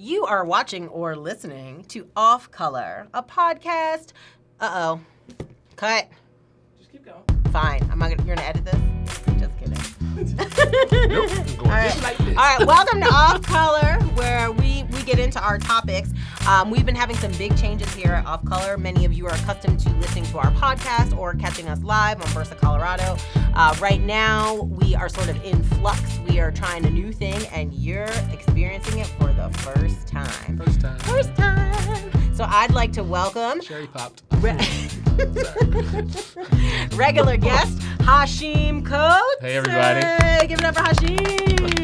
You are watching or listening to Off Color, a podcast. Uh-oh. Cut. Just keep going. Fine. You're gonna edit this? Just kidding. Nope. All right. Like this. All right. Welcome to Off Color, where we get into our topics. We've been having some big changes here at Off Color. Many of you are accustomed to listening to our podcast or catching us live on Bursa, Colorado. Right now, we are sort of in flux. We are trying a new thing, and you're experiencing it for the first time. First time. So I'd like to welcome Cherry popped. regular guest Hashim Coates. Hey, everybody. Hey, give it up for Hashim.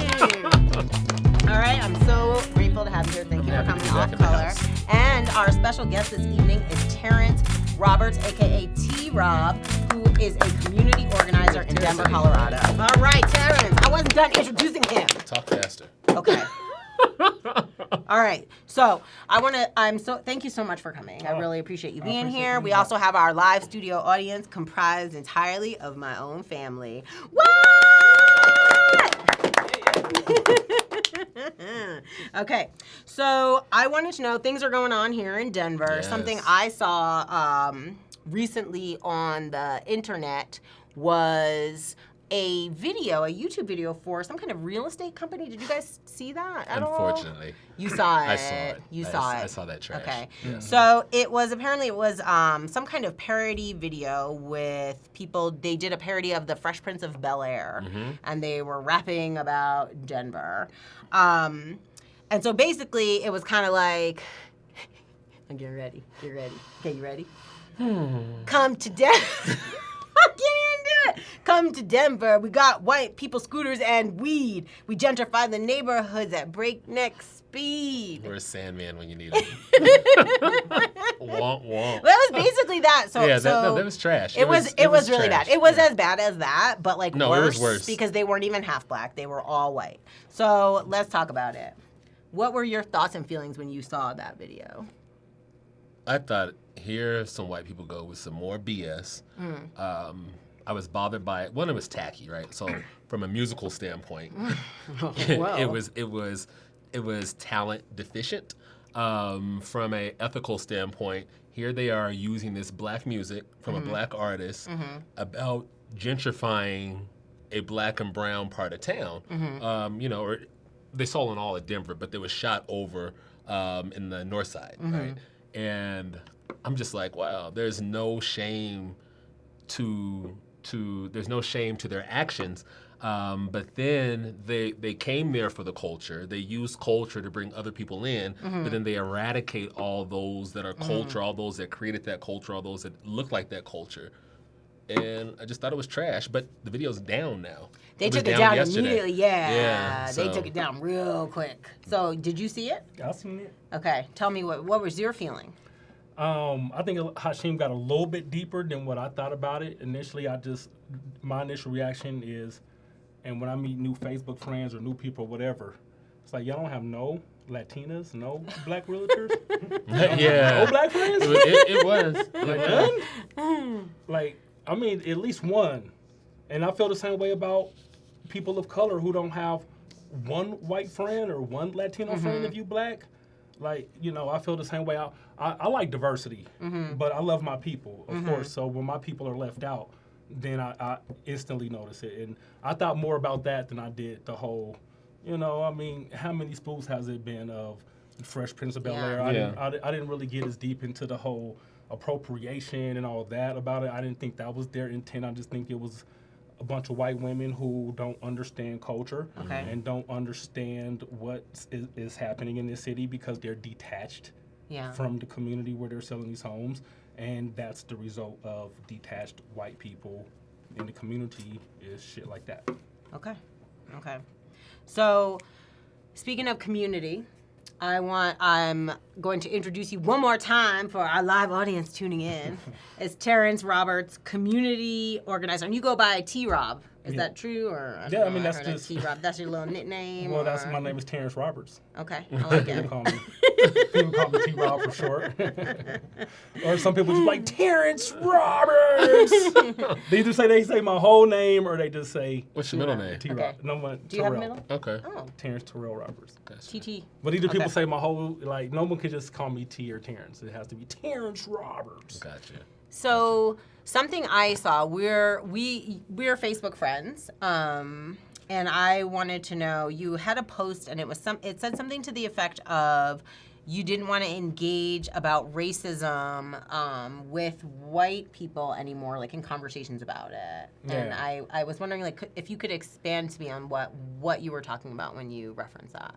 All right, I'm so grateful to have you here. Thank you for coming Off Color. And our special guest this evening is Terrance Roberts, aka T-Rob, who is a community organizer in Denver, Colorado. All right, Terrance, I wasn't done introducing him. Talk faster. Okay. All right. So thank you so much for coming. I really appreciate you being here. We also have our live studio audience comprised entirely of my own family. What? Okay. So I wanted to know, things are going on here in Denver. Yes. Something I saw recently on the internet was a YouTube video for some kind of real estate company. Did you guys see that at all? Unfortunately. You saw it. I saw it. You saw it. I saw that trash. Okay. Yeah. So it was some kind of parody video with people. They did a parody of the Fresh Prince of Bel-Air, and they were rapping about Denver. And so basically it was kind of like, get ready. Okay, you ready? Come to Denver. I can't even do it. Come to Denver. We got white people, scooters, and weed. We gentrify the neighborhoods at breakneck speed. Where's Sandman when you need him? Womp womp. Well, that was basically that. So yeah, that was trash. It was really trash. bad. It was as bad as that, but like No, worse, it was worse because they weren't even half black. They were all white. So let's talk about it. What were your thoughts and feelings when you saw that video? I thought, here some white people go with some more BS. I was bothered by it. One, it was tacky, right? So from a musical standpoint, it was talent deficient. From a ethical standpoint, here they are using this black music from a black artist about gentrifying a black and brown part of town. Or they saw it all at Denver, but they was shot over in the north side, right? And I'm just like, wow, there's no shame to their actions. But then they came there for the culture. They used culture to bring other people in, but then they eradicate all those that are culture, all those that created that culture, all those that look like that culture. And I just thought it was trash, but the video's down now. They took it down yesterday. immediately, Yeah, they took it down real quick. So did you see it? I seen it. Okay, tell me what was your feeling? I think Hashim got a little bit deeper than what I thought about it. Initially, my initial reaction is, and when I meet new Facebook friends or new people or whatever, it's like, y'all don't have no Latinas, no black realtors? Yeah. No black friends? It was. Like, none? Like, I mean, at least one. And I feel the same way about people of color who don't have one white friend or one Latino friend if you black. Like, I feel the same way. I like diversity, but I love my people, of course. So when my people are left out, then I instantly notice it. And I thought more about that than I did the whole, how many spoofs has it been of Fresh Prince of Bel-Air? Yeah. I didn't really get as deep into the whole appropriation and all that about it. I didn't think that was their intent. I just think it was a bunch of white women who don't understand culture and don't understand what is happening in this city because they're detached from the community where they're selling these homes. And that's the result of detached white people in the community is shit like that. Okay. So, speaking of community, I'm going to introduce you one more time for our live audience tuning in. It's Terrance Roberts, community organizer. And you go by T-Rob. Is that true? Or Yeah, I mean, that's heard just... T-Rob. That's your little nickname? Well, my name is Terrance Roberts. Okay, I like People it. call me T-Rob for short. Or some people just like, Terrance Roberts! They say my whole name, or they just say... What's your middle name? T-Rob. Okay. No, Do you have a middle? Okay. Oh, Terrance Terrell Roberts. Gotcha. TT. But either people Okay. say my whole, like, no one can just call me T or Terrance. It has to be Terrance Roberts. Gotcha. So something I saw, we're Facebook friends, and I wanted to know, you had a post and it said something to the effect of you didn't want to engage about racism with white people anymore, like in conversations about it. Yeah. And I was wondering, like, if you could expand to me on what you were talking about when you referenced that.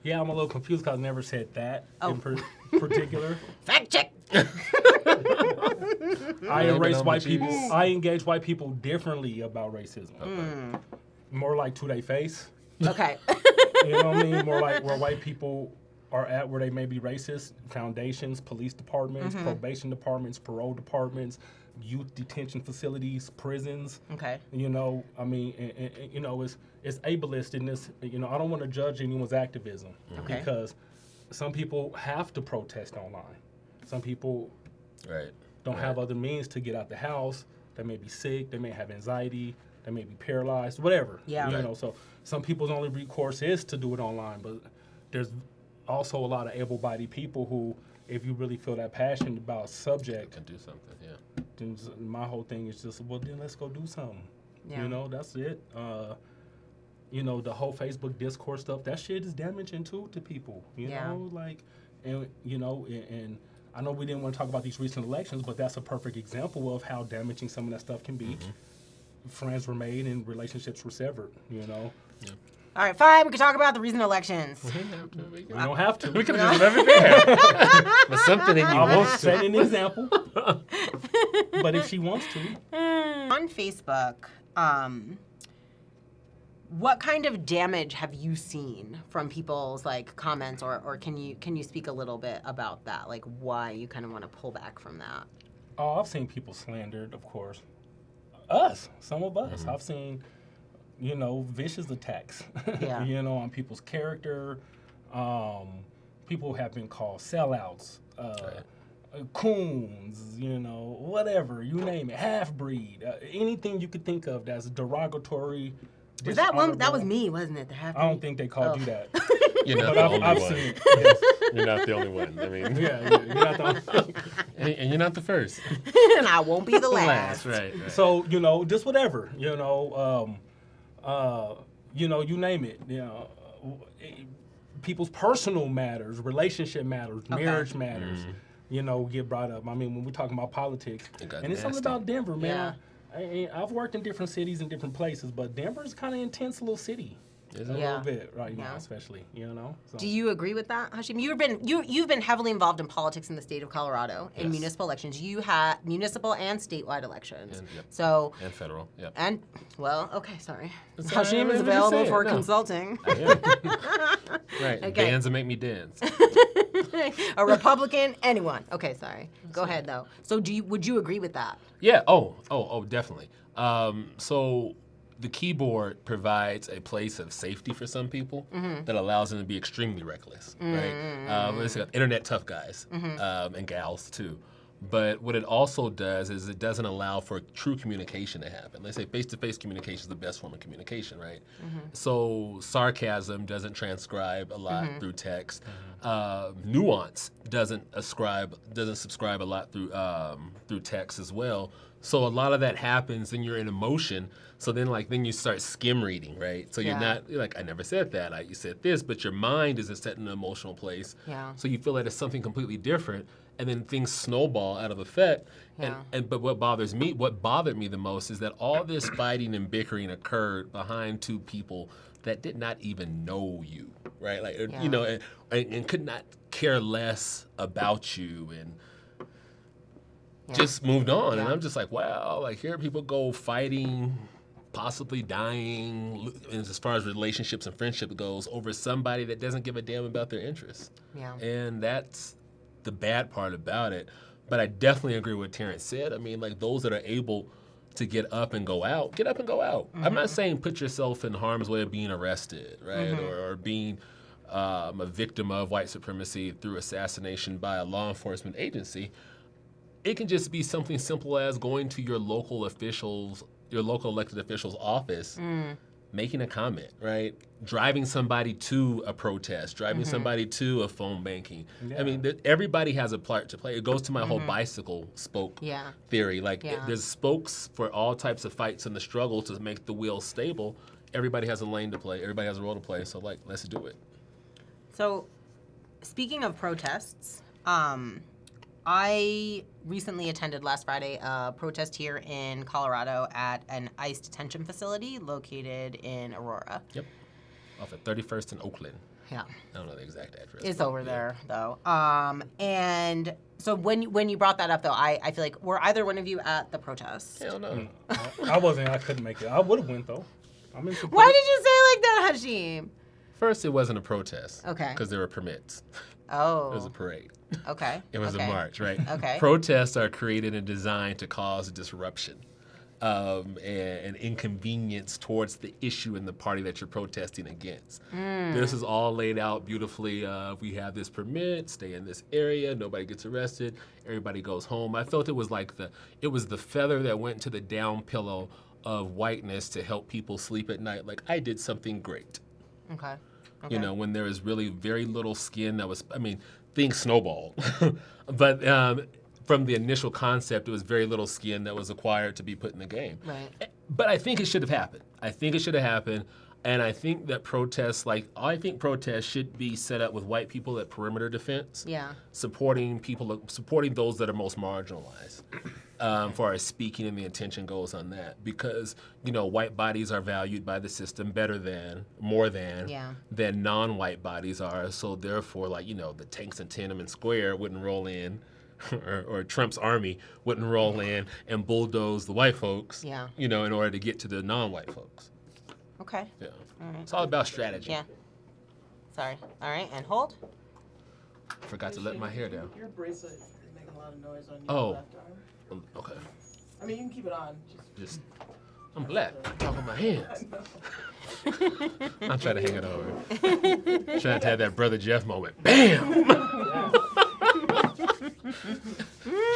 Yeah, I'm a little confused because I never said that in particular. Fact check. I erase white people. I engage white people differently about racism. Okay. More like to their face. Okay. You know what I mean? More like where white people are at, where they may be racist. Foundations, police departments, probation departments, parole departments, youth detention facilities, prisons. Okay. You know, I mean, and, you know, it's ableist in this. You know, I don't want to judge anyone's activism Okay. because some people have to protest online. Some people don't have other means to get out the house. They may be sick. They may have anxiety. They may be paralyzed. Whatever. Yeah. You know, so some people's only recourse is to do it online. But there's also a lot of able-bodied people who, if you really feel that passion about a subject, Can do something. Yeah. then my whole thing is just, well, then let's go do something. Yeah. You know, that's it. You know, the whole Facebook discourse stuff, that shit is damaging too to people. You know, like, and you know, and I know we didn't want to talk about these recent elections, but that's a perfect example of how damaging some of that stuff can be. Friends were made and relationships were severed. You know. Yeah. All right, fine. We can talk about the recent elections. We don't have to. We could have just left it there. But something in you I won't wants to. set an example. But if she wants to. On Facebook, what kind of damage have you seen from people's like comments, or can you speak a little bit about that, like why you kind of want to pull back from that? Oh, I've seen people slandered, of course. Some of us. I've seen, you know, vicious attacks, Yeah. you know, on people's character. People have been called sellouts, coons, you know, whatever, you name it, half-breed, anything you could think of that's derogatory. Was that one? That was dishonorable. me, wasn't it? The half. I don't think they called you that. You're not But the only I've one. seen it. Yes. You're not the only one. I mean, Yeah, you're not the and you're not the first. And I won't be the last. Right. So, you know, just whatever, you know, you name it, you know, people's personal matters, relationship matters, marriage matters, you know, get brought up. I mean, when we're talking about politics, It got and it's something nasty. about Denver, man. Yeah. I've worked in different cities and different places, but Denver's kind of intense little city. Is A it? Yeah. little bit right now, Yeah. especially, you know. So. Do you agree with that, Hashim? You've been heavily involved in politics in the state of Colorado in Yes. municipal elections. You had municipal and statewide elections. And, yep. So And federal. Yep. and well, okay, sorry. It's all right, Hashim I is mean, I'm just available saying, for no. consulting. Right. Okay. Bands that make me dance. A Republican, anyone. Okay, sorry. Go ahead though. So would you agree with that? Yeah. Oh, definitely. So the keyboard provides a place of safety for some people that allows them to be extremely reckless, right? It's like internet tough guys and gals too. But what it also does is it doesn't allow for true communication to happen. They say face-to-face communication is the best form of communication, right? So sarcasm doesn't transcribe a lot through text. Nuance doesn't subscribe a lot through text as well. So a lot of that happens, then you're in emotion. So then you start skim reading, right? So you're like, I never said that. You said this, but your mind isn't set in an emotional place. Yeah. So you feel that it's something completely different, and then things snowball out of effect. Yeah. But what bothered me the most is that all this fighting and bickering occurred behind two people that did not even know you, right? Like, you know, and could not care less about you and just moved on. And I'm just like, wow, like here people go fighting, possibly dying, as far as relationships and friendship goes, over somebody that doesn't give a damn about their interests. Yeah. And that's the bad part about it. But I definitely agree with what Terrance said. I mean, like those that are able to get up and go out, get up and go out. I'm not saying put yourself in harm's way of being arrested, right, or being a victim of white supremacy through assassination by a law enforcement agency. It can just be something simple as going to your local elected official's office, making a comment, right? Driving somebody to a protest, driving somebody to a phone banking. Yeah. I mean, everybody has a part to play. It goes to my whole bicycle spoke theory. Like, there's spokes for all types of fights in the struggle to make the wheel stable. Everybody has a lane to play. Everybody has a role to play. So, like, let's do it. So, speaking of protests, I recently attended last Friday a protest here in Colorado at an ICE detention facility located in Aurora. Yep. Off at 31st and Oakland. Yeah. I don't know the exact address. It's over there, though. And so when you brought that up, though, I feel like, were either one of you at the protest? Hell no. I wasn't. I couldn't make it. I would have went though. I'm in support. Why did you say it like that, Hashim? First, it wasn't a protest. Okay. Because there were permits. Oh. It was a parade. Okay. It was a march, right? Okay. Protests are created and designed to cause disruption and inconvenience towards the issue and the party that you're protesting against. This is all laid out beautifully. We have this permit, stay in this area, nobody gets arrested, everybody goes home. I felt it was like the feather that went to the down pillow of whiteness to help people sleep at night. Like, I did something great. Okay. You know, when there was really very little skin that was, I mean, things snowballed. But from the initial concept, it was very little skin that was acquired to be put in the game. Right. But I think it should have happened. And I think that protests should be set up with white people at perimeter defense. Yeah. Supporting those that are most marginalized. For our speaking and the intention goes on that, because white bodies are valued by the system more than non-white bodies are. So therefore, the tanks in Tiananmen Square wouldn't roll in, or Trump's army wouldn't roll in and bulldoze the white folks. Yeah. In order to get to the non-white folks. Okay. Yeah. All right. It's all about strategy. Yeah. Sorry. All right, and hold. Forgot to let my hair down. Your bracelet is making a lot of noise on your Oh. left arm. Okay. I mean, you can keep it on. Just, I'm black. Talk with my hands. I'm trying to hang it over. Trying to have that Brother Jeff moment. Bam!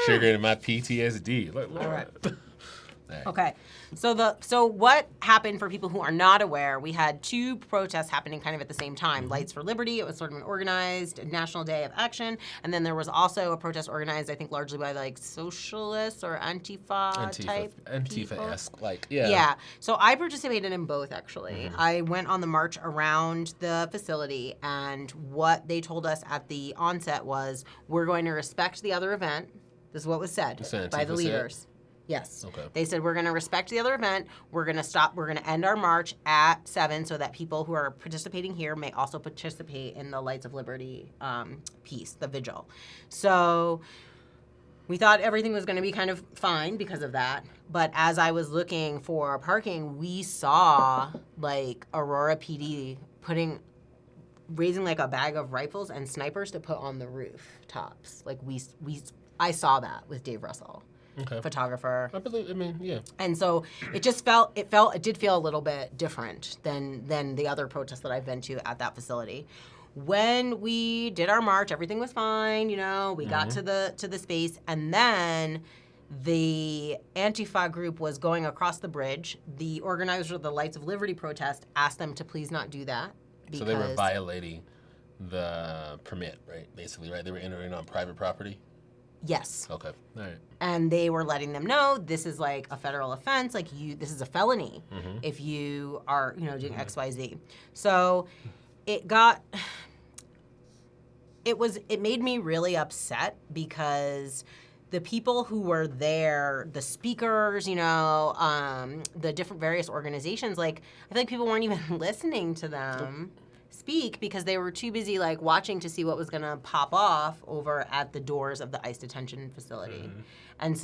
Triggering my PTSD. Look, All right. Right. Okay. So what happened, for people who are not aware, we had two protests happening kind of at the same time. Lights for Liberty, it was sort of an organized National Day of Action. And then there was also a protest organized, I think, largely by socialists or Antifa type people. Antifa-esque, yeah. Yeah. So I participated in both, actually. I went on the march around the facility, and what they told us at the onset was, we're going to respect the other event. This is what was said by the leaders. Yes. Okay. They said, we're going to respect the other event. We're going to end our march at 7 so that people who are participating here may also participate in the Lights of Liberty piece, the vigil. So we thought everything was going to be kind of fine because of that. But as I was looking for parking, we saw Aurora PD raising a bag of rifles and snipers to put on the rooftops. I saw that with Dave Russell. Okay. Photographer. Yeah. And so it did feel a little bit different than the other protests that I've been to at that facility. When we did our march, everything was fine, we got to the space, and then the Antifa group was going across the bridge. The organizer of the Lights of Liberty protest asked them to please not do that. So they were violating the permit, right? Basically, right? They were entering on private property? Yes. Okay. All right. And they were letting them know, this is a federal offense. This is a felony if you are, doing X, Y, Z. So it made me really upset, because the people who were there, the speakers, the different various organizations, I feel like people weren't even listening to them speak, because they were too busy watching to see what was going to pop off over at the doors of the ICE detention facility. And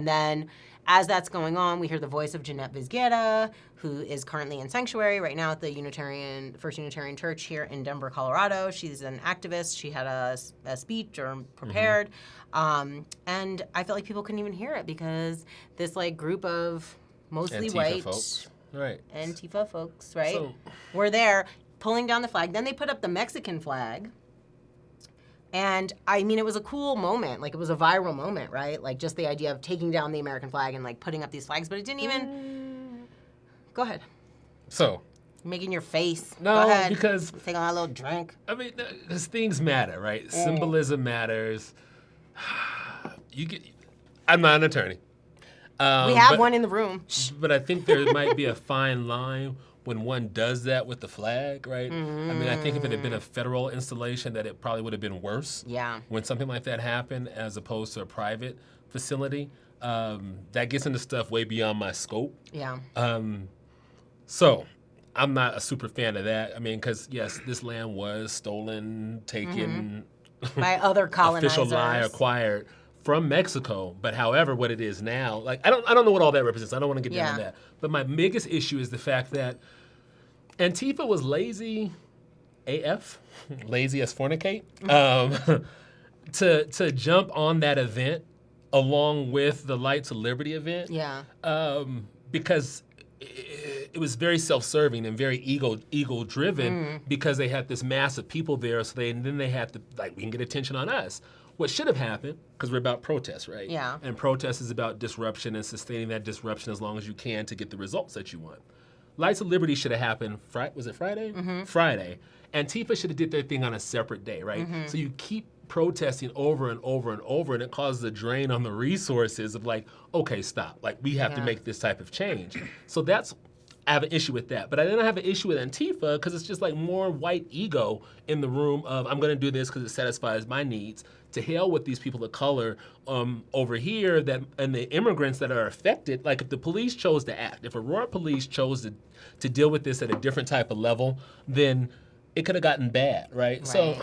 then as that's going on, we hear the voice of Jeanette Vizquera, who is currently in sanctuary right now at the First Unitarian Church here in Denver, Colorado. She's an activist. She had a speech prepared. And I felt like people couldn't even hear it, because this group of mostly Antifa white folks. Right. Antifa folks, right? So- were there pulling down the flag. Then they put up the Mexican flag. And I mean, it was a cool moment. Like, it was a viral moment, right? Like, just the idea of taking down the American flag and like putting up these flags, but it didn't even. Go ahead. So. Making your face. No, Go ahead. because Take a little drink. I mean, because things matter, right? Symbolism matters. I'm not an attorney. We have one in the room. But I think there might be a fine line when one does that with the flag, right? I mean, I think if it had been a federal installation, that it probably would have been worse. Yeah. When something like that happened, as opposed to a private facility, that gets into stuff way beyond my scope. Yeah. So, I'm not a super fan of that. I mean, because yes, this land was stolen, taken, By other colonizers. official lie acquired from Mexico. But however, what it is now, like I don't know what all that represents. I don't want to get down to that. But my biggest issue is the fact that Antifa was lazy AF, lazy as fornicate, to jump on that event along with the Light to Liberty event. Yeah. Because it was very self-serving and very ego-driven because they had this mass of people there. So then they had to, like, we can get attention on us. What should have happened, because we're about protest, right? Yeah. And protest is about disruption and sustaining that disruption as long as you can to get the results that you want. Lights of Liberty should have happened, was it Friday? Friday. Antifa should have did their thing on a separate day, right? So you keep protesting over and over and over, and it causes a drain on the resources of like, okay, stop. Like, we have to make this type of change. So I have an issue with that. But I didn't have an issue with Antifa because it's just like more white ego in the room of, I'm going to do this because it satisfies my needs. To hell with these people of color over here and the immigrants that are affected. Like, if the police chose to act, if Aurora police chose to deal with this at a different type of level, then it could have gotten bad, right? So,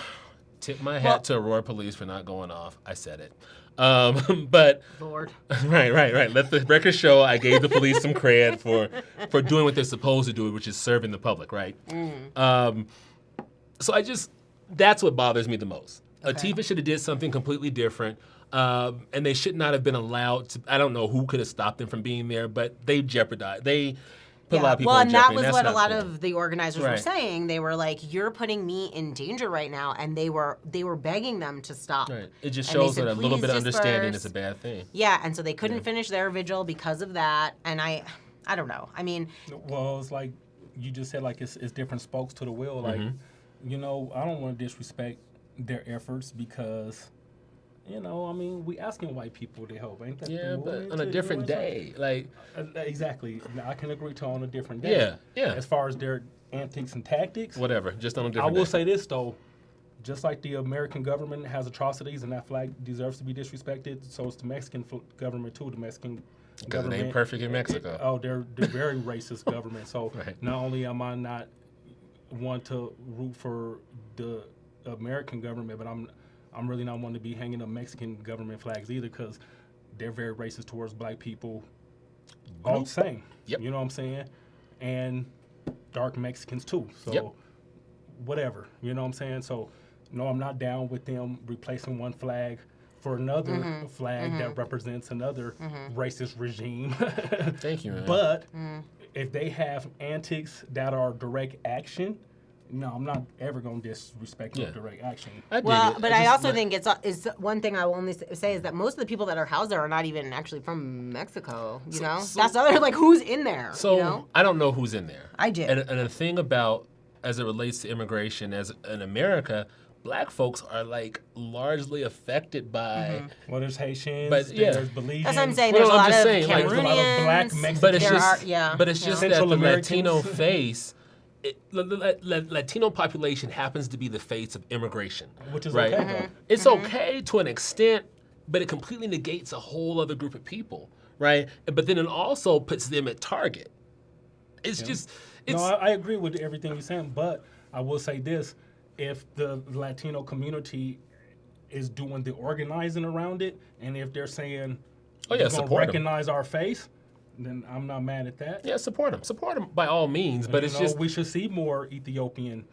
tip my hat to Aurora police for not going off. I said it. But Lord. Right. Let the record show I gave the police some cred for doing what they're supposed to do, which is serving the public, right? So that's what bothers me the most. Okay. Antifa should have did something completely different, and they should not have been allowed to. I don't know who could have stopped them from being there, but they jeopardized. They put a lot of people in and jeopardy. that was and what a that's lot not cool. of the organizers were saying. They were like, "You're putting me in danger right now," and they were begging them to stop. Right. It just And they shows said, that a little "Please bit of understanding disperse." is a bad thing. Yeah, and so they couldn't finish their vigil because of that. And I don't know. I mean, Well, it's like you just said, like it's different spokes to the wheel. Like, you know, I don't want to disrespect their efforts because, you know, I mean, we asking white people to help, ain't that? Yeah, the but movement on a to different do it? day, like Exactly. I can agree to on a different day. Yeah. As far as their antics and tactics, whatever, just on a I different will day. say this though, just like the American government has atrocities and that flag deserves to be disrespected, so it's the Mexican government too. The Mexican Because it government ain't perfect in Mexico. Oh, they're very racist government. So Right. not only am I not one to root for the American government, but I'm really not one to be hanging up Mexican government flags either because they're very racist towards black people. All the same. Yep. You know what I'm saying? And dark Mexicans too. So Yep. whatever. You know what I'm saying? So no, I'm not down with them replacing one flag for another flag that represents another racist regime. Thank you, man. But if they have antics that are direct action, no, I'm not ever going to disrespect no direct action. I dig well, it. but I just, also like, think it's one thing I will only say is that most of the people that are housed there are not even actually from Mexico. You know, that's the other, like, who's in there. So you know? I don't know who's in there. I did. And the thing about, as it relates to immigration, as in America, black folks are like largely affected by. Well, there's Haitians, But, yeah. there's Belizeans. That's what I'm saying. Well, There's a I'm lot just of saying, like, there's a lot of black Cameroonians. Mexicans. But it's There just, are- yeah, but it's yeah. just Central that the Americans. Latino face. Latino population happens to be the face of immigration, Which is right? okay, though. It's okay to an extent, but it completely negates a whole other group of people, right? But then it also puts them at target. It's just, it's No, I agree with everything you're saying, but I will say this: if the Latino community is doing the organizing around it, and if they're saying, Oh, yeah, "We're gonna support 'em." recognize our face," then I'm not mad at that. yeah, support them by all means. But You it's know, just we should see more Ethiopian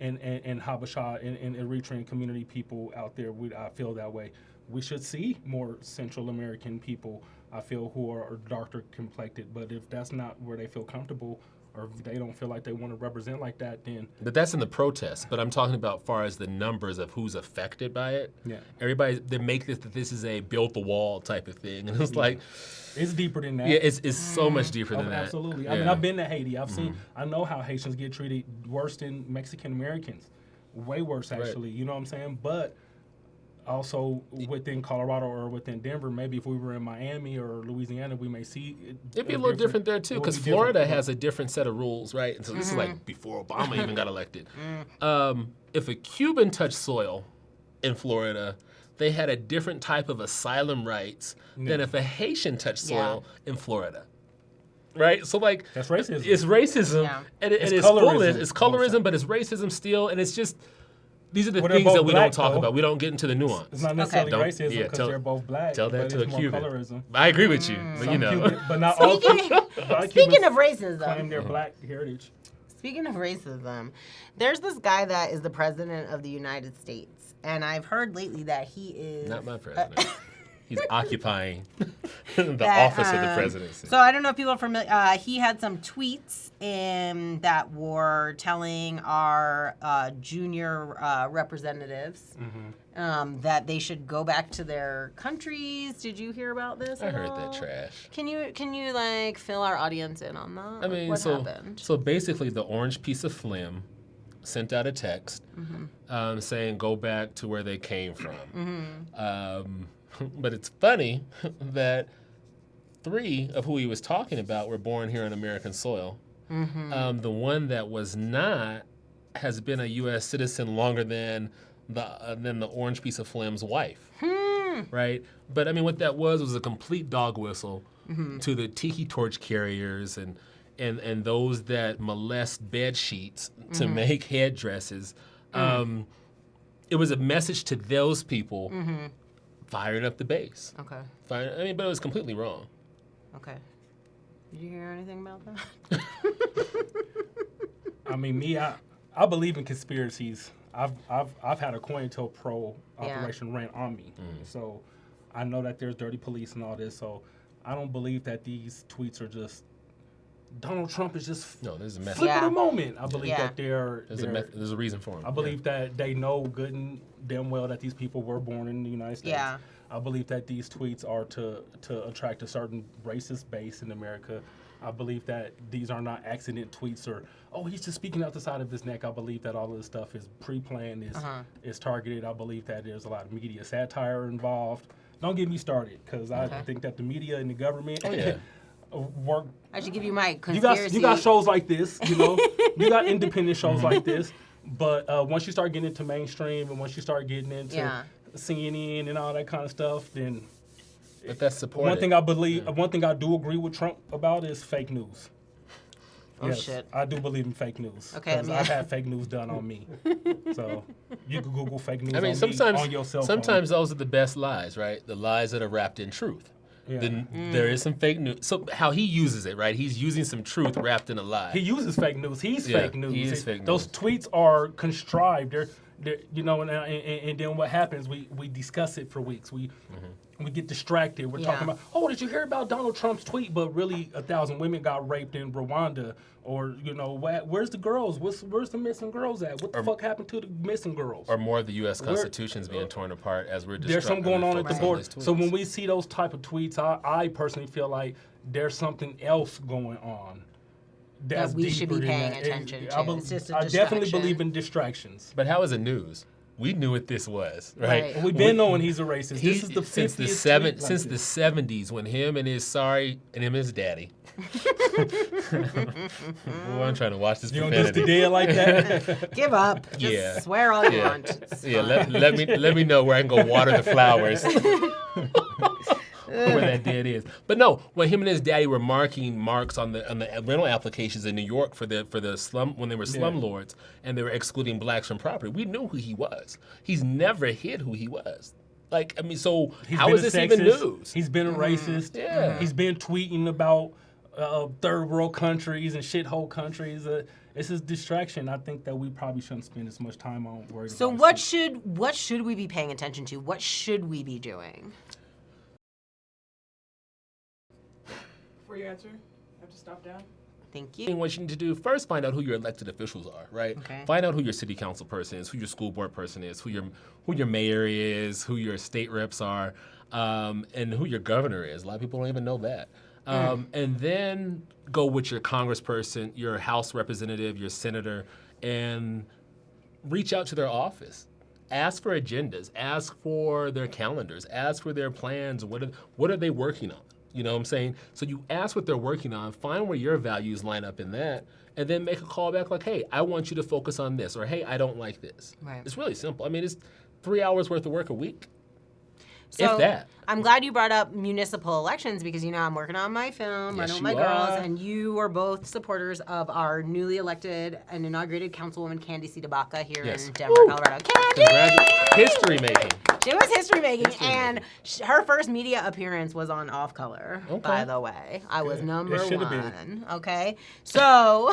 and Habesha and Eritrean community people out there. I feel that way. We should see more Central American people I feel, who are darker complected. But if that's not where they feel comfortable, or if they don't feel like they want to represent like that, then... But that's in the protest. But I'm talking about far as the numbers of who's affected by it. Yeah. Everybody, they make this is a build the wall type of thing. And it's like... It's deeper than that. Yeah, it's so much deeper than that. Absolutely. Yeah. I mean, I've been to Haiti. I've seen, I know how Haitians get treated worse than Mexican Americans. Way worse, actually. Right. You know what I'm saying? But also within Colorado or within Denver, maybe if we were in Miami or Louisiana, we may see It'd be a little different there too, because Florida different. has a different set of rules, right? And so this is like before Obama even got elected. If a Cuban touched soil in Florida, they had a different type of asylum rights than if a Haitian touched soil in Florida. Right? So like That's racism. It's racism and It's it's colorism. fullness. It's colorism, but it's racism still, and it's just these are the Well, they're things that both we black, don't talk though. about. We don't get into the nuance. It's not necessarily Don't- racism yeah, because tell- they're both black. Tell that but to a it's more Cuban. colorism. I agree with you, but you Some know. Cuban, but not all. Speaking, a lot of speaking Cubans of racism, claim their black heritage. Speaking of racism, there's this guy that is the president of the United States, and I've heard lately that he is Not my president. He's occupying the that, office of the presidency. So I don't know if people are familiar. He had some tweets that were telling our junior representatives that they should go back to their countries. Did you hear about this? I at heard all? that trash. Can you like fill our audience in on that? I Like, mean, what so happened? so basically, the orange piece of phlegm sent out a text saying go back to where they came from. But it's funny that 3 of who he was talking about were born here on American soil. The one that was not has been a U.S. citizen longer than the orange piece of phlegm's wife. Right? But I mean, what that was a complete dog whistle to the tiki torch carriers and those that molest bed sheets to make headdresses. It was a message to those people firing up the base. Okay. I mean, but it was completely wrong. Okay. Did you hear anything about that? I mean, I believe in conspiracies. I've had a COINTELPRO operation ran on me, so I know that there's dirty police and all this. So I don't believe that these tweets are just Donald Trump is just there's a message. flip of Yeah. the moment. I believe Yeah. that There's a reason for him. I believe that they know good and damn well that these people were born in the United States. Yeah. I believe that these tweets are to attract a certain racist base in America. I believe that these are not accident tweets or, oh, he's just speaking out the side of his neck. I believe that all of this stuff is pre-planned, is targeted. I believe that there's a lot of media satire involved. Don't get me started, because I think that the media and the government work. I should give you my conspiracy. You got shows like this, you know. You got independent shows like this. But once you start getting into mainstream and once you start getting into CNN and all that kind of stuff, then But that's supported. one thing I believe, one thing I do agree with Trump about is fake news. Oh, shit. I do believe in fake news. Okay, Because I've had fake news done on me. So you can Google fake news I mean, on me on your cell phone. sometimes those are the best lies, right? The lies that are wrapped in truth. Yeah. Then there is some fake news. So how he uses it, right? He's using some truth wrapped in a lie. He uses fake news. He's Yeah, fake news. he is fake Those tweets are contrived. They're you know, and then what happens? We discuss it for weeks. We get distracted. We're talking about, oh, did you hear about Donald Trump's tweet? But really, 1,000 women got raped in Rwanda. Or, you know, where's the girls? Where's the missing girls at? What the fuck happened to the missing girls? Or more of the U.S. Constitution's being torn apart as we're There's something going on at the focusing border. these tweets. So when we see those type of tweets, I personally feel like there's something else going on. That's we should be deeper than paying that. attention to. I It's just a I definitely distraction. believe in distractions. But how is it news? We knew what this was, right? Right. We've been knowing he's a racist. He- This is the 50th since the tweet like since the this. 70s when him and his daddy. Well, I'm trying to watch this You don't just profanity. dead like that. Give up. Just Yeah. swear all you Yeah. want. It's Yeah, fine. let me know where I can go water the flowers. Where that dead is. But no, when him and his daddy were marking marks on the rental applications in New York for the slum when they were slumlords and they were excluding blacks from property, we knew who he was. He's never hid who he was. Like, I mean, so He's how been is a this even sexist. news? He's been a racist. Yeah. He's been tweeting about third world countries and shithole countries. It's his distraction. I think that we probably shouldn't spend as much time on worrying So about what should we be paying attention to? What should we be doing? before you answer. I have to stop down. Thank you. What you need to do, first find out who your elected officials are, right? Okay. Find out who your city council person is, who your school board person is, who your mayor is, who your state reps are, and who your governor is. A lot of people don't even know that. And then go with your congressperson, your House representative, your senator, and reach out to their office. Ask for agendas. Ask for their calendars. Ask for their plans. What are they working on? You know what I'm saying? So you ask what they're working on, find where your values line up in that, and then make a call back like, hey, I want you to focus on this, or hey, I don't like this. Right. It's really simple. I mean, it's 3 hours worth of work a week. So If that. I'm glad you brought up municipal elections because, I'm working on my film, Yes, running with my you girls, are. and you are both supporters of our newly elected and inaugurated Councilwoman Candy C. DeBaca here Yes. in Denver, Colorado. Candy! History making. She was history making, and her first media appearance was on Off Color, Okay. by the way. I was Good. number It should've one. Okay? So,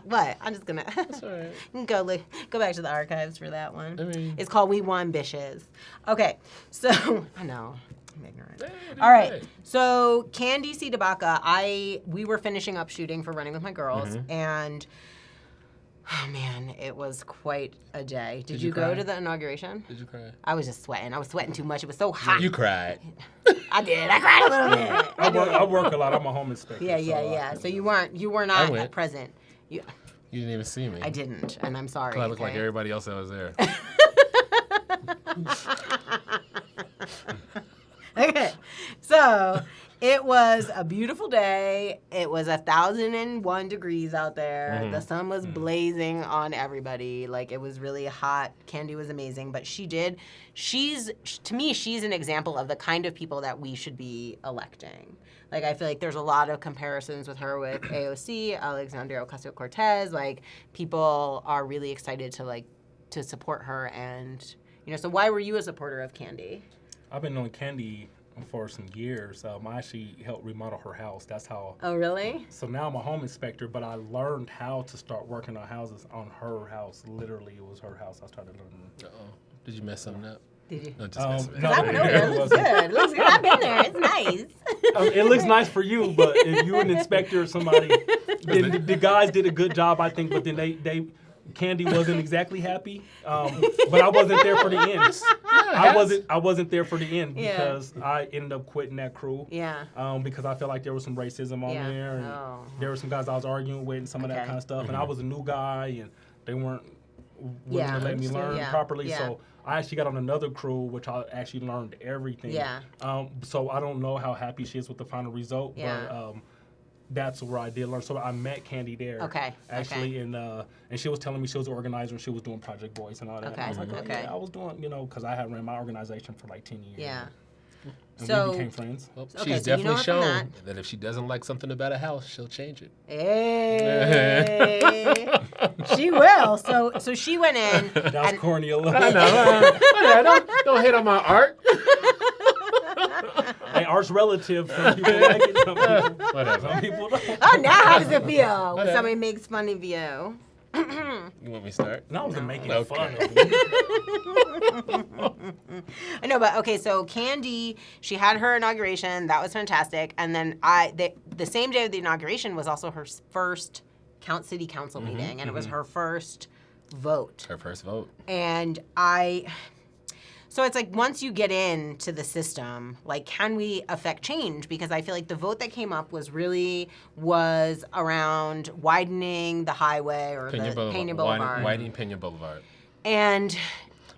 what? I'm just going to all right. go back to the archives for that one. I mean- It's called We Won Bishes. Okay, so, I know. I'm ignorant. Hey, All right. hey. So Candy C. DeBaca, we were finishing up shooting for Running with My Girls, and oh man, it was quite a day. Did you go cry? to the inauguration? Did you cry? I was just sweating. I was sweating too much. It was so hot. You cried. I did. I cried a little bit. I work a lot. I'm a home inspector. Yeah. So you were not went. present. You didn't even see me. I didn't, and I'm sorry. I look like okay? everybody else that was there. Okay, so it was a beautiful day. It was 1,001 degrees out there. The sun was blazing on everybody. Like, it was really hot. Candy was amazing, but to me, she's an example of the kind of people that we should be electing. Like, I feel like there's a lot of comparisons with her with AOC, Alexandria Ocasio-Cortez. Like, people are really excited to support her, and so why were you a supporter of Candy? I've been knowing Candy for some years. I actually helped remodel her house. That's how. Oh, really? So now I'm a home inspector, but I learned how to start working on houses on her house. Literally, it was her house. I started learning. Uh-oh. Did you mess something up? Did you? No, just mess it no, up. I went over there. It looks good. It looks good. I've been there. It's nice. It looks nice for you, but if you're an inspector or somebody, then the guys did a good job, I think. But then Candy wasn't exactly happy, but I wasn't there for the end. I wasn't there for the end because I ended up quitting that crew. Yeah. Because I felt like there was some racism on there, and there were some guys I was arguing with and some of that kind of stuff. And I was a new guy, and they weren't willing to let me learn properly. Yeah. So I actually got on another crew, which I actually learned everything. Yeah. So I don't know how happy she is with the final result, but that's where I did learn. So I met Candy there. Okay. Actually, and she was telling me she was an organizer and she was doing Project Voice and all that. Okay. And I was like, Okay. yeah, I was doing, because I had ran my organization for like 10 years. Yeah. And So- we became friends. Well, Okay, she's so you know definitely her from shown that if she doesn't like something about a house, she'll change it. Hey. She will. So she went in. That was corny a little. Don't hit on my art. Hey, art's relative. Some people like it, some people, Whatever. some people don't. Oh, now how does it feel when Whatever. somebody makes fun of you? You want me to start? No, I wasn't making Okay. fun of me. I know, but okay, so Candy, she had her inauguration. That was fantastic. And then the same day of the inauguration was also her first city council meeting, and it was her first vote. Her first vote. And so it's like once you get into the system, like, can we affect change? Because I feel like the vote that came up was around widening the highway or the Pena Boulevard. Widening Pena Boulevard. And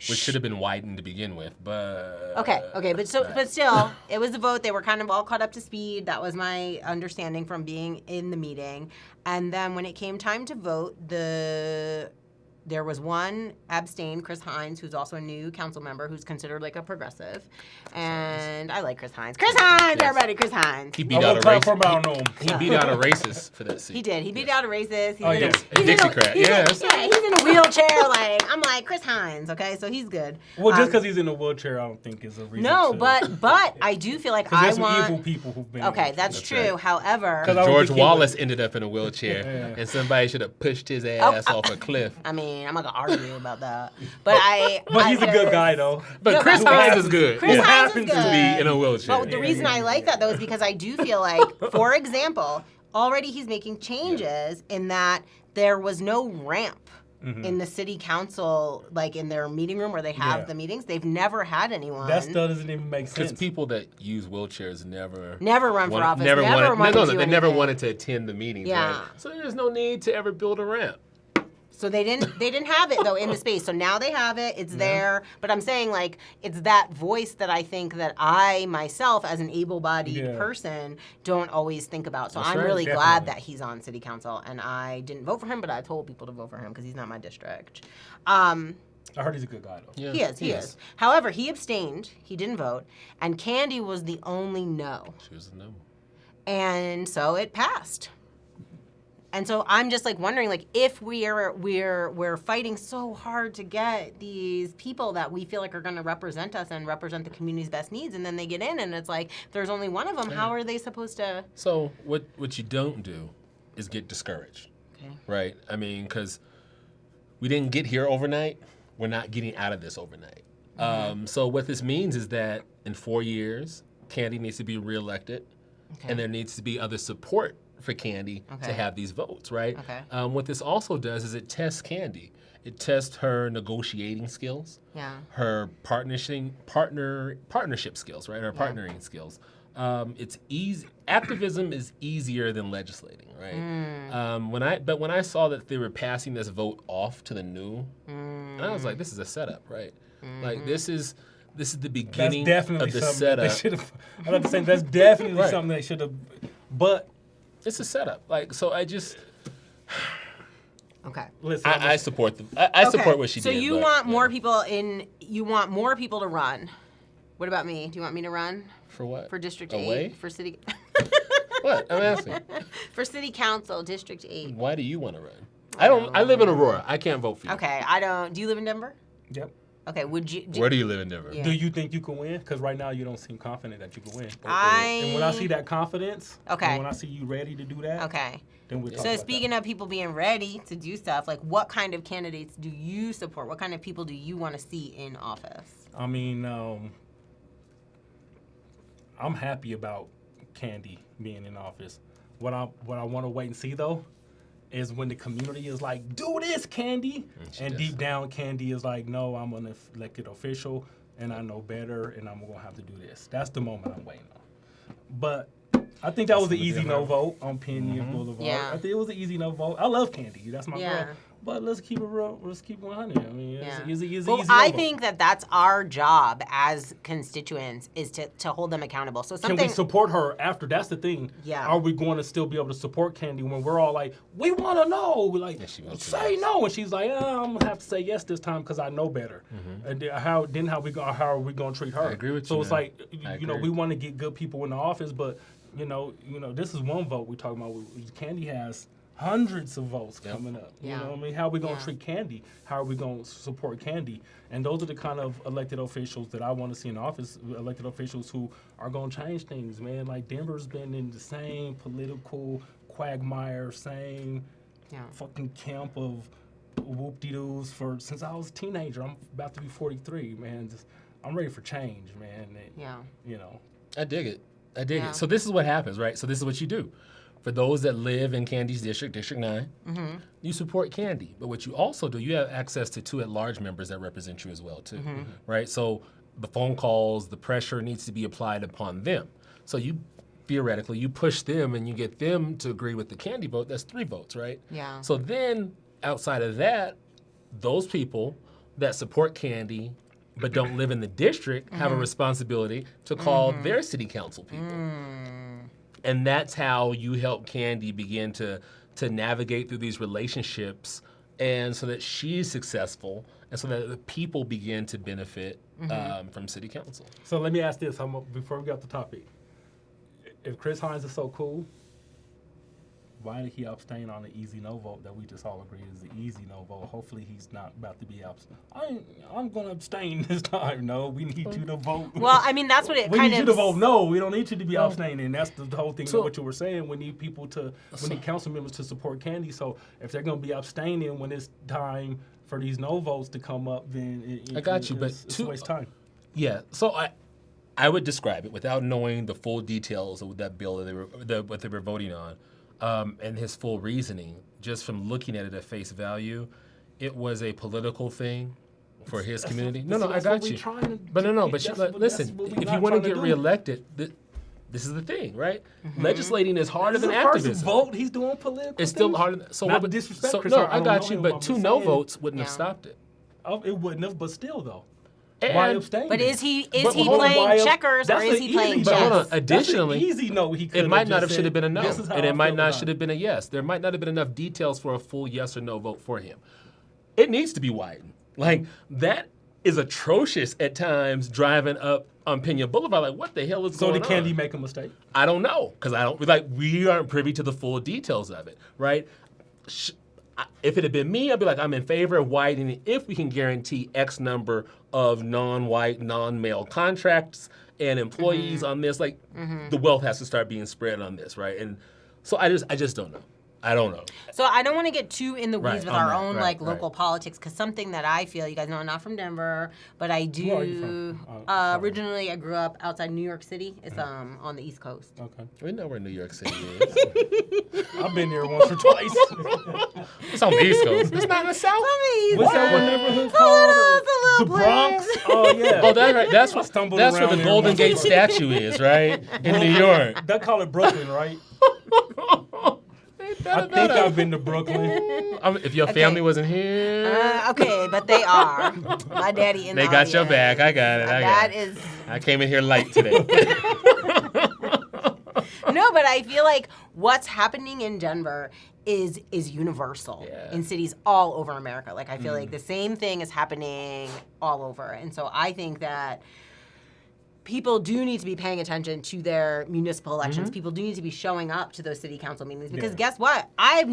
Which should have been widened to begin with, but... Okay, but still, it was a vote. They were kind of all caught up to speed. That was my understanding from being in the meeting. And then when it came time to vote, there was one abstain, Chris Hines, who's also a new council member who's considered like a progressive. And I like Chris Hines. Chris Hines, Yes. everybody, Chris Hines. He I beat out won't a platform, racist. I don't know him. He beat out a racist for that seat. He did. He beat out a racist. He's Oh, in a- yes. A Dixiecrat, yes. he's in a wheelchair. I'm like, Chris Hines, okay? So he's good. Well, just because he's in a wheelchair, I don't think is a reason. No, to, but I do feel like 'cause I there's some want... evil people who've been. Okay, in that's That's true. right. However... I don't George think he Wallace ended up in a wheelchair, Yeah. and somebody should have pushed his ass off a cliff. I mean, mean, I'm not gonna argue about that. But he's a good guy though. But No, Chris but- Hines is good. Chris Who Hines is happens to good. be in a wheelchair. But the reason I like that though is because I do feel like, for example, already he's making changes in that there was no ramp in the city council, like in their meeting room where they have the meetings. They've never had anyone. That still doesn't even make sense. Because people that use wheelchairs never run for office. They never wanted wanted to attend the meetings. Yeah. Right? So there's no need to ever build a ramp. So they didn't have it though in the space. So now they have it. It's there. But I'm saying like it's that voice that I think that I myself as an able-bodied person don't always think about. So That's I'm right, really definitely. glad that he's on city council, and I didn't vote for him, but I told people to vote for him because he's not my district. I heard he's a good guy though. Yeah, He is. However, he abstained. He didn't vote, and Candy was the only no. She was a no. And so it passed. And so I'm just like wondering, like, if we're fighting so hard to get these people that we feel like are going to represent us and represent the community's best needs, and then they get in, and it's like there's only one of them. How are they supposed to? So what you don't do is get discouraged, right? I mean, because we didn't get here overnight. We're not getting out of this overnight. So what this means is that in 4 years, Candy needs to be reelected, and there needs to be other support for Candy to have these votes, right? What this also does is it tests Candy. It tests her negotiating skills, her partnership skills, right? Her partnering skills. It's easy. Activism is easier than legislating, right? When I saw that they were passing this vote off to the new, and I was like, this is a setup, right? Like this is the beginning That's definitely of the something setup. they should have. I'm about to say that's definitely something they should have. But It's a setup. Like, so I just, listen. I support them. I support what she did. So you want more people you want more people to run. What about me? Do you want me to run? For what? For District Away? 8? For city... What? I'm asking. For city council, District 8. Why do you want to run? I live in Aurora. I can't vote for you. Okay, I don't... Do you live in Denver? yep. Okay, would you... Where do you live in Denver? Yeah. Do you think you can win? Because right now you don't seem confident that you can win. I... And when I see that confidence, Okay. and when I see you ready to do that, Okay. then we'll talk So about speaking of people being ready to do stuff, like what kind of candidates do you support? What kind of people do you want to see in office? I mean, I'm happy about Candy being in office. What I want to wait and see though is when the community is like, do this, Candy. And deep down, Candy is like, no, I'm an elected official and I know better and I'm going to have to do this. That's the moment I'm waiting on. But I think that was an easy no vote on Penn Boulevard. Yeah. I think it was an easy no vote. I love Candy. That's my Yeah. girl. But let's keep it real. Let's keep 100. I mean, it's easy Well, no I vote. think that that's our job as constituents is to hold them accountable. So Can something... we support her after? That's the thing. Yeah. Are we going to still be able to support Candy when we're all like, we want to know? Like, she wants to say know. no. And she's like, I'm going to have to say yes this time because I know better. And then how are we going to treat her? I agree with so you, it's man. like, I you know, agree. we want to get good people in the office, but, you know, this is one vote we're talking about. Candy has hundreds of votes coming up. You Yeah. know what I mean? How are we going to Yeah. treat Candy? How are we going to support Candy? And those are the kind of elected officials that I want to see in office, elected officials who are going to change things, man. Like Denver's been in the same political quagmire, same fucking camp of whoop-de-doos since I was a teenager. I'm about to be 43, man. I'm ready for change, man. You know. I dig it. I dig Yeah. it. So this is what happens, right? So this is what you do. For those that live in Candy's district, District 9, you support Candy. But what you also do, you have access to 2 at-large members that represent you as well, too, right? So the phone calls, the pressure needs to be applied upon them. So you, theoretically, you push them and you get them to agree with the Candy vote. That's 3 votes, right? Yeah. So then, outside of that, those people that support Candy but don't live in the district have a responsibility to call their city council people. And that's how you help Candy begin to navigate through these relationships, and so that she's successful, and so that the people begin to benefit from city council. So let me ask this before we get off the topic. If Chris Hines is so cool, why did he abstain on the easy no vote that we just all agreed is the easy no vote? Hopefully he's not about to be abstain. I'm going to abstain this time. No, we need you to vote. Well, I mean, that's what it we kind need of... you to vote no. We don't need you to be abstaining. That's the whole thing So- of what you were saying. We need people we need council members to support Candy. So if they're going to be abstaining when it's time for these no votes to come up, then I got you, but it's a waste of time. Yeah, so I would describe it without knowing the full details of that bill what they were voting on, and his full reasoning. Just from looking at it at face value, it was a political thing for his community. I got you. But listen, if you want to get reelected, this is the thing, right? Legislating is harder than activism. First vote, he's doing political. It's still harder. So not disrespect. So Chris, no, I got you. But 2 no saying, votes wouldn't have stopped it. It wouldn't have, but still though. Why abstain? But is he playing checkers or is he playing chess? But hold on. Additionally, easy no. It might not have should have been a no, and it might not should have been a yes. There might not have been enough details for a full yes or no vote for him. It needs to be widened. Like that is atrocious at times. Driving up on Pena Boulevard, like what the hell is going on? So did Candy make a mistake? I don't know because we aren't privy to the full details of it, right? If it had been me, I'd be like, I'm in favor of widening if we can guarantee X number of non-white, non-male contracts and employees on this. Like, the wealth has to start being spread on this, right? And so I just don't know. I don't know. So I don't want to get too in the weeds with our own local right. politics, because something that I feel, you guys know I'm not from Denver, but I do. Where are you from? Originally, I grew up outside New York City. It's on the East Coast. Okay. We know where New York City is. I've been there once or twice. It's on the East Coast. It's not in the South. What's that one neighborhood It's a called? little The Bronx? place. Oh, yeah. Oh, that's right. That's where stumbled the around there Golden once. Gate statue is, right? In New York. They call it Brooklyn, right? I think I've been to Brooklyn. If your family wasn't here. Okay, but they are. My daddy in the They got your audience. back. I got it. I came in here light today. No, but I feel like what's happening in Denver is universal in cities all over America. Like I feel like the same thing is happening all over. And so I think that people do need to be paying attention to their municipal elections. People do need to be showing up to those city council meetings because guess what? I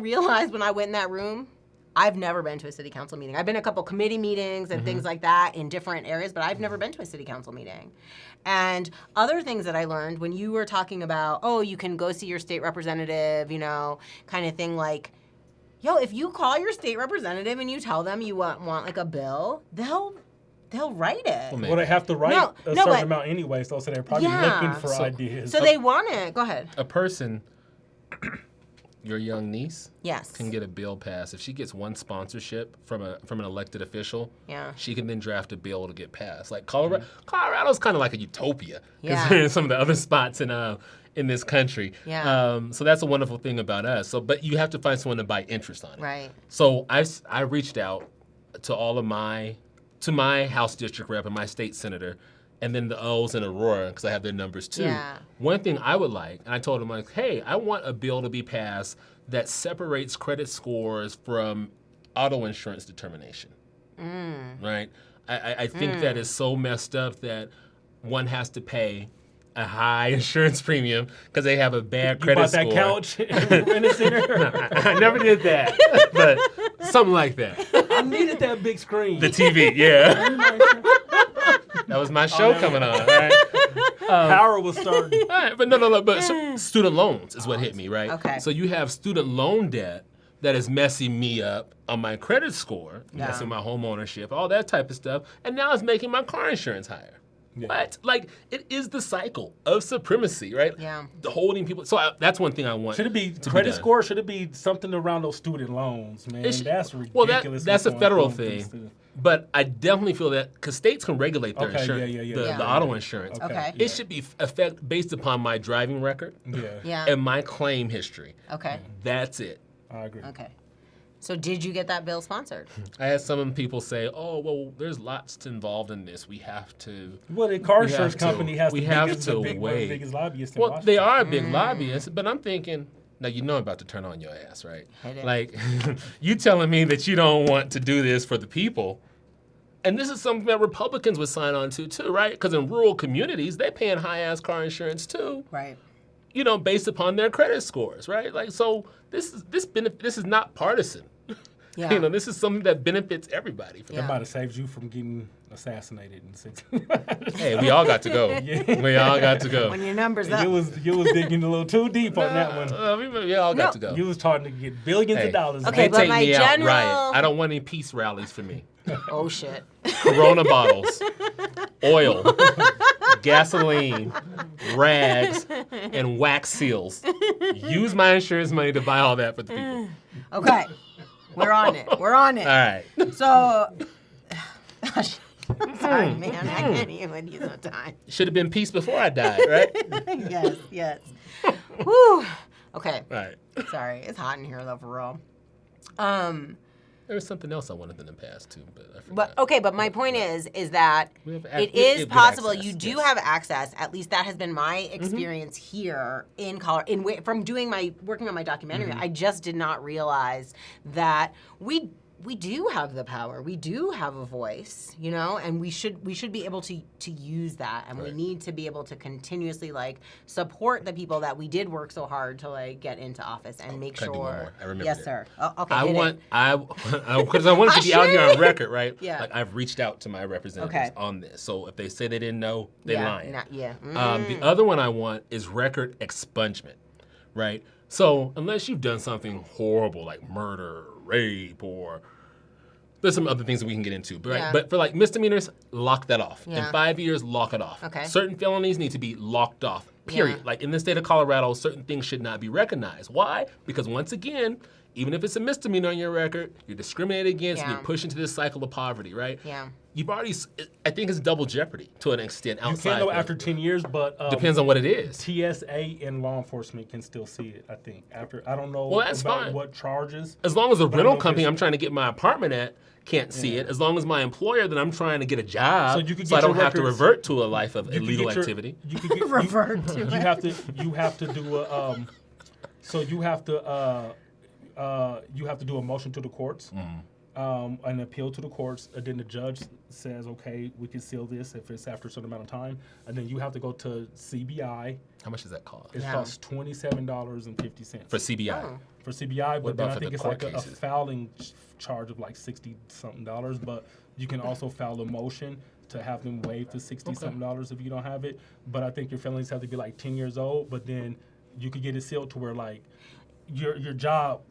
realized when I went in that room, I've never been to a city council meeting. I've been to a couple committee meetings and things like that in different areas, but I've never been to a city council meeting. And other things that I learned when you were talking about, oh, you can go see your state representative, kind of thing like, if you call your state representative and you tell them you want like a bill, they'll write it. Well, they have to write a certain amount anyway, so they're probably looking for ideas. So they want it. Go ahead. A person, your young niece, yes, can get a bill passed. If she gets one sponsorship from an elected official, she can then draft a bill to get passed. Like Colorado's kind of like a utopia compared to some of the other spots in this country. Yeah. So that's a wonderful thing about us. So, but you have to find someone to buy interest on it. Right. So I reached out to all of my House district rep and my state senator, and then the O's in Aurora, because I have their numbers too. Yeah. One thing I would like, and I told them, like, hey, I want a bill to be passed that separates credit scores from auto insurance determination. Right? I think that is so messed up that one has to pay a high insurance premium because they have a bad credit score. You bought that couch in the center? I never did that, but something like that. I needed that big screen. The TV, yeah. That was my show coming on, right? Power was starting. All right, but no. But student loans is what hit me, right? Okay. So you have student loan debt that is messing me up on my credit score, messing my home ownership, all that type of stuff, and now it's making my car insurance higher. Yeah. What? Like, it is the cycle of supremacy, right? Yeah. The holding people. So that's one thing I want. Should it be credit score? Should it be something around those student loans, man? That's ridiculous. Well, that's a federal thing. But I definitely feel that because states can regulate their insurance, the auto insurance. Okay. It should be based upon my driving record and my claim history. Okay. That's it. I agree. Okay. So did you get that bill sponsored? I had some people say, "Oh, well, there's lots involved in this. We have to." Well, the car insurance company has the biggest lobbyist. Well, they are a big lobbyist, but I'm thinking, now you know I'm about to turn on your ass, right? Like, you telling me that you don't want to do this for the people, and this is something that Republicans would sign on to too, right? Because in rural communities, they're paying high-ass car insurance too, right? Based upon their credit scores, right? Like, so this is not partisan. Yeah. This is something that benefits everybody. That might have saved you from getting assassinated in 6. Hey, we all got to go. We all got to go. When your number's up. You was digging a little too deep on that one. We all got to go. You was trying to get billions of dollars. Okay, They but take my me out general- riot. I don't want any peace rallies for me. Oh, shit. Corona bottles, oil, gasoline, rags, and wax seals. Use my insurance money to buy all that for the people. Okay. We're on it. We're on it. All right. So, sorry, man. I can't even with you sometimes. Should have been peace before I died, right? Yes. Whew. Okay. All right. Sorry. It's hot in here, though, for real. There was something else I wanted in the past, too, but I forgot. But okay, but my point is that We have it we have is good possible. access, You do yes. have access. At least that has been my experience here in Colorado. From doing working on my documentary, I just did not realize that we do have the power. We do have a voice, and we should be able to use that, and we need to be able to continuously support the people that we did work so hard to get into office and make Can I sure. do one more? I remember Yes, it. sir. Oh, okay. I hit want, it. because I wanted to be out here on record, right? Yeah. I've reached out to my representatives Okay. on this. So if they say they didn't know, they're lying. The other one I want is record expungement, right? So unless you've done something horrible like murder, rape, or there's some other things that we can get into, but, Yeah. but for misdemeanors, lock that off. Yeah. In 5 years, lock it off. Okay. Certain felonies need to be locked off, period. Yeah. In the state of Colorado, certain things should not be recognized. Why? Because once again, even if it's a misdemeanor on your record, you're discriminated against and Yeah. you're pushed into this cycle of poverty, right? Yeah. You've already, I think it's double jeopardy to an extent You outside. can't know of- after 10 years, but Depends on what it is. TSA and law enforcement can still see it, I think. I don't know Well, that's about fine. what charges. As long as the But I rental know company this- I'm trying to get my apartment at can't see it, as long as my employer that I'm trying to get a job, So you could I get your don't have to records- revert to a life of You could illegal get your- activity. You could get, Revert to you it. have to do a so you have to do a motion to the courts, an appeal to the courts, and then the judge says, okay, we can seal this if it's after a certain amount of time, and then you have to go to CBI. How much does that cost? It costs $27.50 For CBI. Oh. for CBI, but then about I for think the it's court like a cases? fouling charge of $60-something. But you can also file a motion to have them waive the $60-something if you don't have it. But I think your felonies have to be 10 years old. But then you could get it sealed to where your job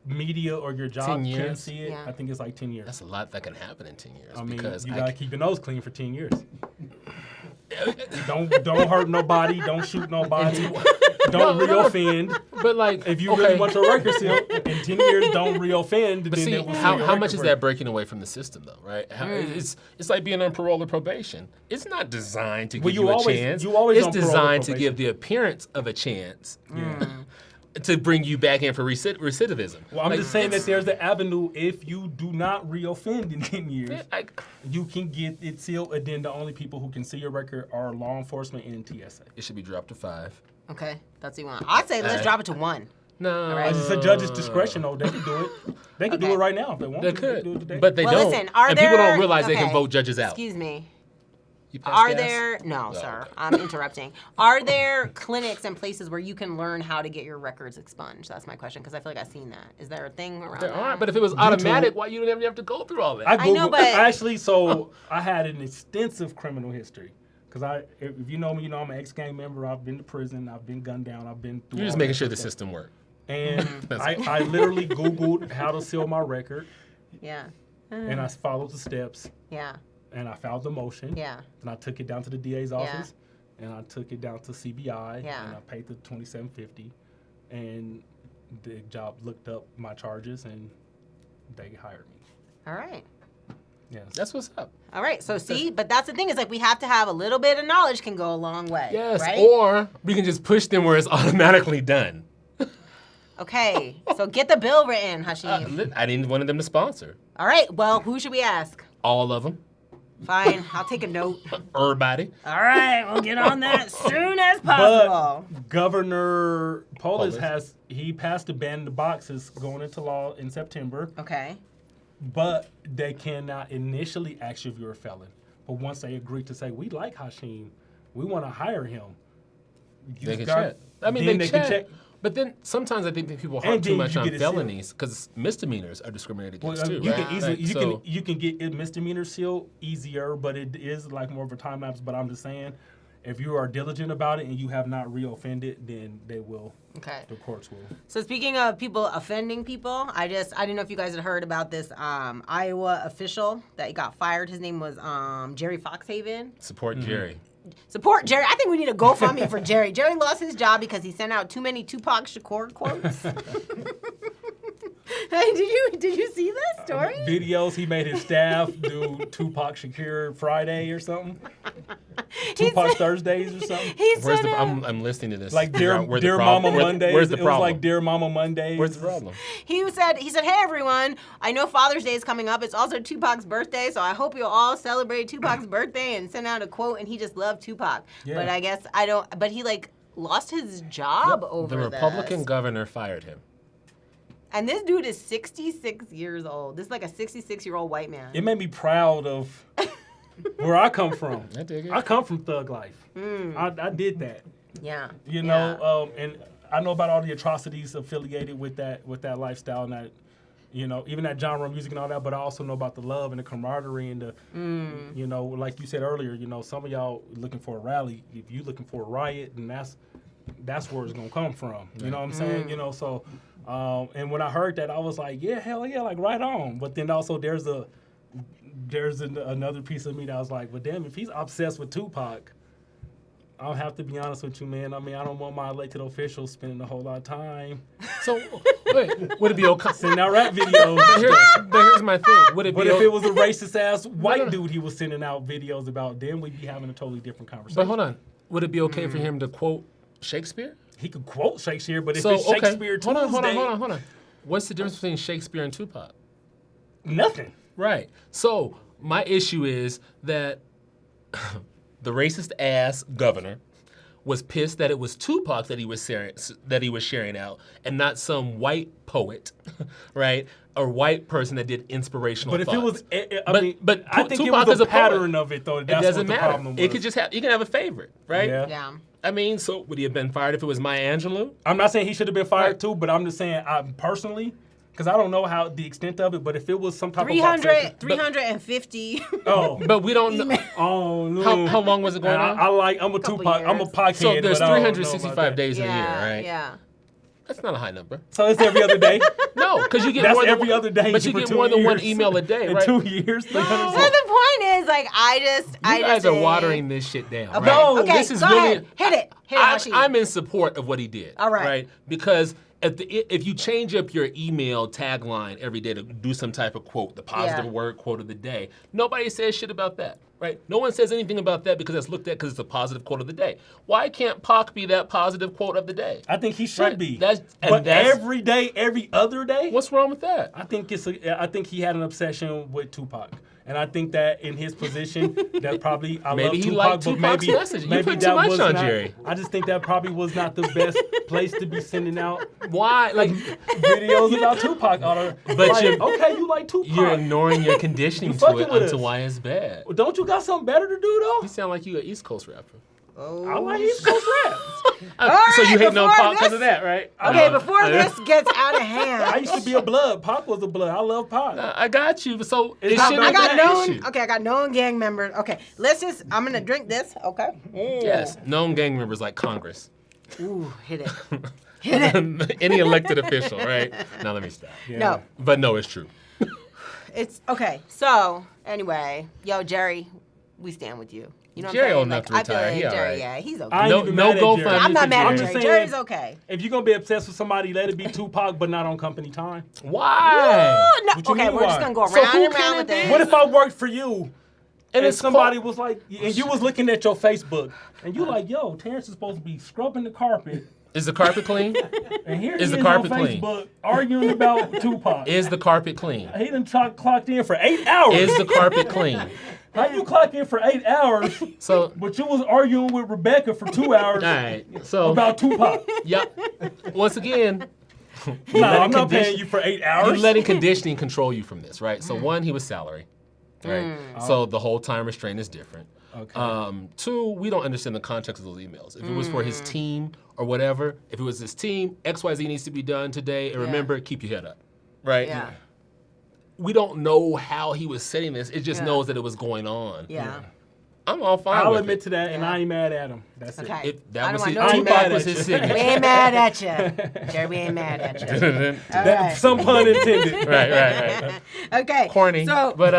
media or your job 10 can't years? see it. Yeah. I think it's 10 years. That's a lot that can happen in 10 years. I mean, because you I gotta keep your nose clean for 10 years. don't hurt nobody. Don't shoot nobody. Don't reoffend. But If you really want your record sealed, in 10 years, don't reoffend. But then see, they will seal how your much is record that breaking away from the system, though, right? It's like being on parole or probation. It's not designed to give you you a always- chance. you always it's on parole or designed to probation. give the appearance of a chance Yeah. to bring you back in for recidivism. Well, I'm just saying that there's the avenue if you do not reoffend in 10 years, you can get it sealed, and then the only people who can see your record are law enforcement and TSA. It should be dropped to 5. Okay, that's what you want. I'd say let's drop it to 1. No. right. It's a judge's discretion, though. They can do it. They can do Okay. it right now if they want They to. could, do it today. but they Well, don't. listen, are and people there- don't realize they can okay. vote judges out. Excuse me. You pass Are gas? there, no, Oh, sir, okay. I'm interrupting. Are there clinics and places where you can learn how to get your records expunged? That's my question, because I feel like I've seen that. Is there a thing around There that? aren't, but if it was YouTube. automatic, why you don't have to go through all that? I know, Googled, but- actually, so I had an extensive criminal history. Because if you know me, you know I'm an ex-gang member. I've been to prison. I've been gunned down. I've been through You're just all making that sure the stuff. system works. And That's I literally Googled how to seal my record, Yeah. and I followed the steps, Yeah. and I filed the motion. Yeah. And I took it down to the DA's office, and I took it down to CBI, Yeah. and I paid the $27.50, and the job looked up my charges, and they hired me. All right. Yes. That's what's up. All right. So see, but that's the thing is we have to have a little bit of knowledge can go a long way. Yes, Right? or we can just push them where it's automatically done. Okay. So get the bill written, Hashim. I didn't want them to sponsor. All right. Well, who should we ask? All of them. Fine. I'll take a note. Everybody. All right. We'll get on that as soon as possible. But Governor Polis Polis. he passed a ban in the boxes going into law in September, Okay. but they cannot initially ask you if you're a felon. But once they agree to say, we like Hashim, we want to hire him, They can got- check. I mean, then they can check. But then sometimes I think that people And harp too then much you on get a seal. felonies because misdemeanors are discriminated Well, against too. you right? can easily Like, you can get a misdemeanor seal easier, but it is like more of a time lapse. But I'm just saying, if you are diligent about it and you have not reoffended, then they will. Okay. The courts will. So speaking of people offending people, I didn't know if you guys had heard about this Iowa official that got fired. His name was Jerry Foxhaven. Support Jerry. Support Jerry. I think we need a GoFundMe for Jerry. Jerry lost his job because he sent out too many Tupac Shakur quotes. Hey, did you see this story? Videos he made his staff do Tupac Shakur Friday or something. He Tupac said- Thursdays or something. He Where's said, the? I'm listening to this. Like Figure Dear, out where the Dear problem- Mama where- Mondays. Where's the It problem? was like Dear Mama Mondays. Where's the problem? he said, hey everyone, I know Father's Day is coming up. It's also Tupac's birthday, so I hope you'll all celebrate Tupac's birthday and send out a quote. And he just loved Tupac. Yeah. But I guess I don't. But he like lost his job over The Republican this. governor fired him. And this dude is 66 years old. This is like a 66-year-old white man. It made me proud of where I come from. I dig it. I come from thug life. I did that. Yeah. You Yeah. know, and I know about all the atrocities affiliated with that lifestyle and that, you know, even that genre of music and all that. But I also know about the love and the camaraderie and the, you know, like you said earlier, you know, some of y'all looking for a rally. If you looking for a riot, then that's where it's gonna come from. You know what I'm saying? You know, so. And when I heard that, I was like, yeah, hell yeah, like right on. But then also there's another piece of me that was like, well, damn, if he's obsessed with Tupac, I'll have to be honest with you, man. I mean, I don't want my elected officials spending a whole lot of time So wait, would it be okay? sending out rap videos. But here's my thing. Would it But be? if it was a racist ass white dude he was sending out videos about, then we'd be having a totally different conversation. But hold on. Would it be okay for him to quote Shakespeare? He could quote Shakespeare, but if So it's Shakespeare okay, hold Tuesday, on. What's the difference between Shakespeare and Tupac? nothing. Right. So my issue is that the racist ass governor was pissed that it was Tupac that he was sharing out, and not some white poet, right, or white person that did inspirational. But if it was, but I think Tupac it is was a a pattern poet. of it, though. It That's doesn't what the matter. problem was. It could just have you can have a favorite, right? Yeah. Yeah. I mean, so would he have been fired if it was Maya Angelou? I'm not saying he should have been fired Right. too, but I'm just saying personally, because I don't know how the extent of it. But if it was some type of 350. oh, But we don't know. oh no. How long was it going on? I'm a Couple Tupac. I'm a years. Pac So head, there's but I don't know about 365 that. days in a year, right? Yeah. That's not a high number. So it's every other day. No, because you get That's more than every other day. But you for get 2 more than one years. email a day, In right? 2 years, So the point is, like, I You guys are say- watering this shit down. Okay. Right? No, Okay. this is go really. ahead. Hit it. Hit it, Hashim. I'm in support of what he did. All right. Right? Because if you change up your email tagline every day to do some type of quote, the positive Yeah. word quote of the day, nobody says shit about that. Right? No one says anything about that because that's looked at because it's a positive quote of the day. Why can't Pac be that positive quote of the day? I think he should Right. be. That's- every day, every other day. What's wrong with that? I think he had an obsession with Tupac, and I think that in his position, that probably I Maybe love he Tupac, liked but Tupac's maybe message. You maybe put that too much was on not, Jerry. I just think that probably was not the best place to be sending out Why? Like, videos about Tupac. But Like, you're- okay, you like Tupac. you're ignoring your conditioning You to fucking it with onto us. why it's bad. Well, don't you got something better to do though? You sound like you an East Coast rapper. Oh. I like East Coast rap. So you right, hating on before Pac because this- of that, right? Okay, before this gets out of hand. I used to be a blood. Pac was a blood. I love Pac. I got you. So it It's not shouldn't I be got that known. issue. Okay, I got known gang members. Okay, I'm gonna drink this. Okay. Yes, known gang members like Congress. Ooh, hit it. Any elected official, right? Now let me stop. Yeah. No, But no, it's true. it's okay. So anyway, yo, Jerry, we stand with you. You know what Jerry I'm old saying? enough to I feel retire. like He all Jerry, right. yeah, he's okay. I ain't No, even no mad at GoFundMe Jerry. I'm not for mad Jerry. at just Jerry. saying- Jerry's okay. If you're gonna be obsessed with somebody, let it be Tupac, but not on company time. Why? Oh, no. What you Okay, mean we're just why? gonna go So around who and can around it with be? this. What if I worked for you and it's somebody was like, and you was looking at your Facebook, and you like, yo, Terrance is supposed to be scrubbing the carpet, Is the carpet clean? and here Is he the is carpet on clean? Facebook arguing about Tupac. Is the carpet clean? He done clocked in for 8 hours. Is the carpet clean? How you clock in for 8 hours, So, but you was arguing with Rebecca for 2 hours all right. So, about Tupac? yep. Once again, No, I'm not condition- paying you for 8 you're hours. letting conditioning control you from this, right? So one, he was salary, right? So the whole time restraint is different. Okay. 2, we don't understand the context of those emails. If it was for his team or whatever, if it was his team, XYZ needs to be done today, and remember, keep your head up, right? Yeah. We don't know how he was setting this. It just knows that it was going on. Yeah. I'm all fine I'll with admit it. to that, and I ain't mad at him. That's Okay. it. If that was I his, don't want no Tupac mad was at his you. signature. We ain't mad at you. Jerry, we ain't mad at you. That, some pun intended. Right. Okay. Corny. So, But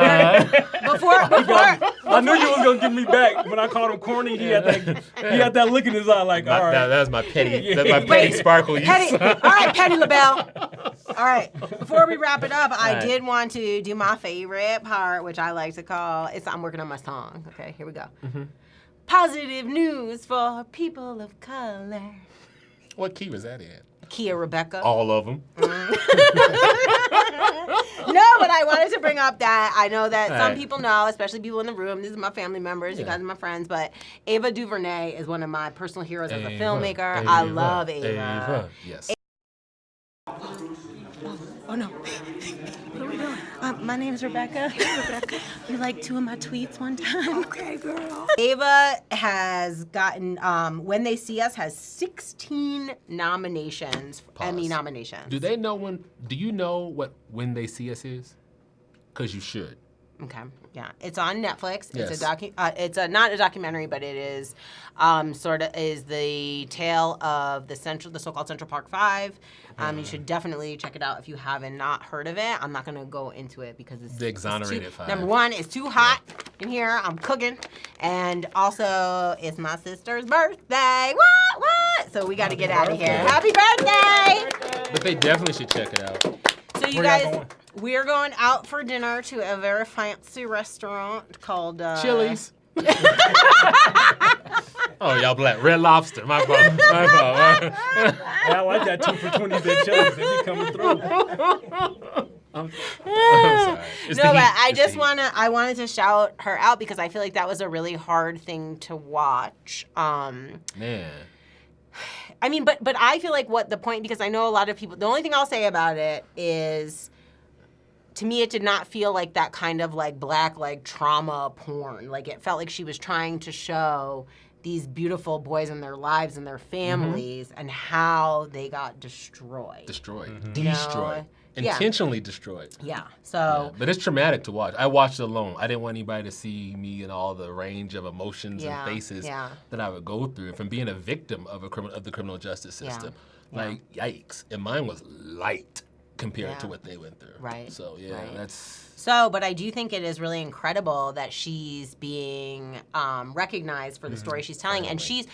before I knew you was gonna give me back when I called him corny. He had that look in his eye, like, all right. that was my petty. That's my petty sparkle. Petty. All right, Petty LaBelle. All right. Before we wrap it up, I did want to do my favorite part, which I like to call. I'm working on my song. Okay, here we go. Positive news for people of color. What key was that in? Kia Rebecca. All of them. No, but I wanted to bring up that I know that some people know, especially people in the room. These are my family members. You guys are my friends. But Ava DuVernay is one of my personal heroes as a filmmaker. I love Ava. Yes. Oh no. What are we doing? My name is Rebecca. Rebecca. You liked 2 of my tweets one time. Okay, girl. Ava has gotten, When They See Us has 16 nominations, Emmy nominations. Do you know what When They See Us is? Because you should. Okay, yeah, it's on Netflix. Yes. It's not a documentary, but it is sort of is the tale of the so-called Central Park Five. You should definitely check it out if you haven't not heard of it. I'm not gonna go into it because it's The exonerated it's five. Number one, it's too hot in here. I'm cooking, and also it's my sister's birthday. What? So we got to get out of here. Happy birthday! But they definitely should check it out. So you Where y'all guys, going? we're going out for dinner to a very fancy restaurant called Chili's. Oh, y'all black. Red Lobster. My fault. Hey, I like that 2 for 20 at Chili's. They be coming through. I'm sorry. It's No, the but heat. I wanted to shout her out because I feel like that was a really hard thing to watch. Man. I mean, but I feel like what the point, because I know a lot of people, the only thing I'll say about it is, to me, it did not feel like that kind of like black, like trauma porn. Like it felt like she was trying to show these beautiful boys and their lives and their families and how they got destroyed. Destroyed. You know? Destroyed. Yeah. Intentionally destroyed. Yeah. So. But it's traumatic to watch. I watched it alone. I didn't want anybody to see me and all the range of emotions and faces that I would go through from being a victim of the criminal justice system. Like, yikes. And mine was light compared to what they went through. Right. So, that's... So, but I do think it is really incredible that she's being recognized for the story she's telling, and she's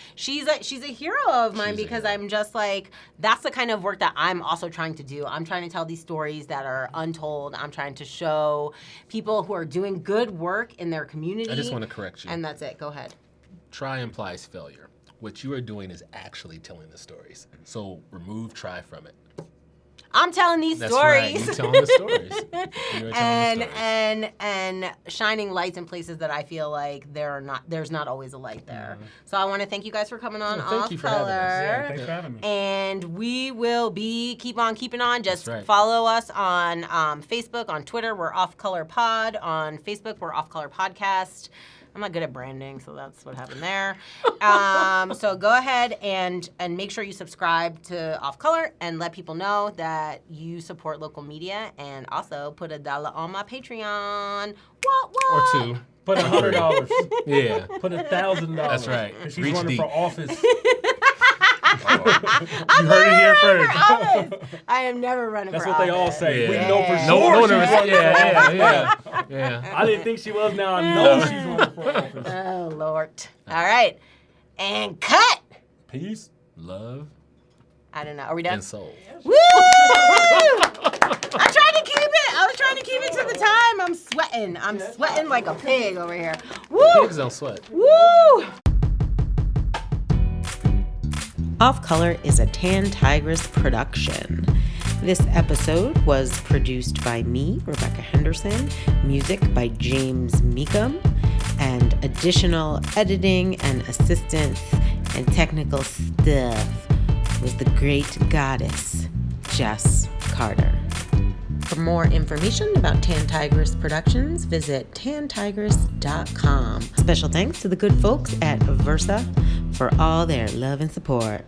a hero of mine because I'm just like, that's the kind of work that I'm also trying to do. I'm trying to tell these stories that are untold. I'm trying to show people who are doing good work in their community. I just want to correct you. And that's it. Go ahead. Try implies failure. What you are doing is actually telling the stories. So remove try from it. I'm telling these That's stories. right. You're telling the stories. You're telling the stories. And shining lights in places that I feel like there's not always a light there. So I want to thank you guys for coming on Thank you for having us. Yeah, thanks for having me. And we will keep on keeping on. Just right. follow us on Facebook, on Twitter. We're Off Color Pod. On Facebook, we're Off Color Podcast. I'm not good at branding, so that's what happened there. So go ahead and make sure you subscribe to Off Color and let people know that you support local media, and also put $1 on my Patreon. What? Or two. Put $100. Yeah. Put $1,000. That's right. She's Reach running deep. for office. You heard it here first. I am never running That's for what office. they all say. Yeah. We know for Yeah. sure. No, she's running for office. yeah. I didn't think she was. Now I know she's running for office. Oh, Lord. All right. And cut. Peace. Love I don't know. Are we done? and soul. Woo! I was trying to keep it to the time. I'm sweating like a pig over here. Woo! Pigs don't sweat. Woo! Off Color is a Tan Tigress production. This episode was produced by me, Rebecca Henderson, music by James Meekum, and additional editing and assistance and technical stuff was the great goddess, Jess Carter. For more information about Tan Tigress Productions, visit tantigress.com. Special thanks to the good folks at Versa for all their love and support.